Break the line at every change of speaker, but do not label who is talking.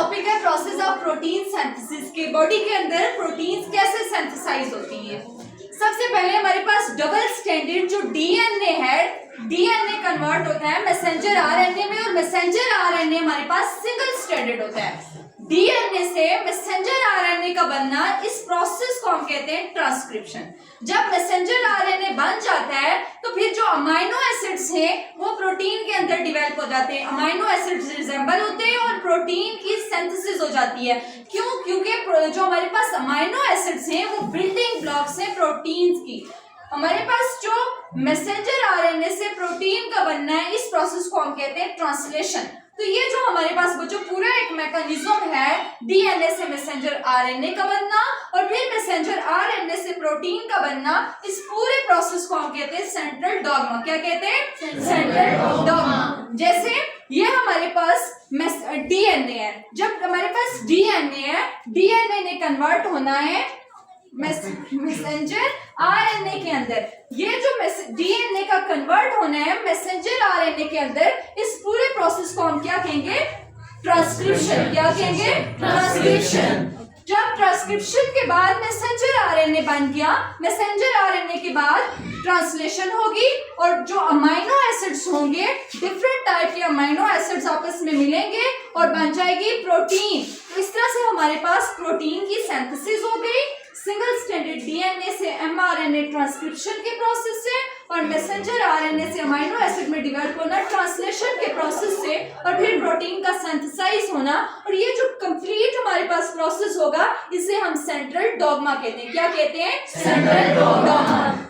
Topic है process of protein synthesis के। Body के अंदर प्रोटीन्स कैसे सिंथेसाइज होती हैं। सबसे पहले हमारे पास डबल स्टैंडर्ड जो डीएनए है, डीएनए कन्वर्ट होता है मैसेंजर आरएनए में, और मैसेंजर आरएनए हमारे पास सिंगल स्टैंडर्ड होता है। डीएनए से मैसेंजर आरएनए का बनना, इस प्रोसेस को हम कहते हैं ट्रांसक्रिप्शन। जब मैसेंजर आरएनए बन जाता है तो फिर जो अमाइनो एसिड्स हैं वो प्रोटीन के अंदर डिवेलप हो जाते हैं। अमाइनो एसिड्स रिजेंबल होते हैं और प्रोटीन की सिंथेसिस हो जाती है। क्यों? क्योंकि जो हमारे पास अमाइनो एसिड्स हैं वो बिल्डिंग ब्लॉक्स हैं प्रोटीन्स की। हमारे पास जो मैसेंजर आरएनए से प्रोटीन का बनना है, इस प्रोसेस को हम कहते हैं ट्रांसलेशन। तो ये जो हमारे पास जो पूरा एक मैकेनिज्म है, डीएनए से मैसेंजर आरएनए का बनना और फिर मैसेंजर आरएनए से प्रोटीन का बनना, इस पूरे प्रोसेस को हम कहते हैं सेंट्रल डॉग्मा। क्या कहते हैं? Central dogma. जैसे ये हमारे पास डीएनए है, जब हमारे पास डीएनए है, डीएनए ने कन्वर्ट होना है मैसेंजर आरएनए के अंदर। ये जो डीएनए का कन्वर्ट होना है मैसेंजर आरएनए के अंदर, इस पूरे प्रोसेस को हम क्या कहेंगे? ट्रांसक्रिप्शन। क्या कहेंगे? ट्रांसक्रिप्शन। जब ट्रांसक्रिप्शन के बाद मैसेंजर आरएनए बन गया, मैसेंजर आरएनए के बाद ट्रांसलेशन होगी और जो अमाइनो एसिड्स होंगे, डिफरेंट टाइप के अमाइनो एसिड्स आपस में मिलेंगे और बन जाएगी प्रोटीन। तो इस तरह से हमारे पास प्रोटीन की सिंथेसिस हो गई सिंगल स्टैंडर्ड डीएनए से एमआरएनए ट्रांसक्रिप्शन के प्रोसेस से, और मैसेंजर आरएनए से अमाइनो एसिड में डिवेलप होना ट्रांसलेशन के प्रोसेस से, और फिर प्रोटीन का सिंथेसाइज होना। और ये जो कंप्लीट हमारे पास प्रोसेस होगा, इसे हम सेंट्रल डॉग्मा कहते हैं। क्या कहते हैं? Central dogma.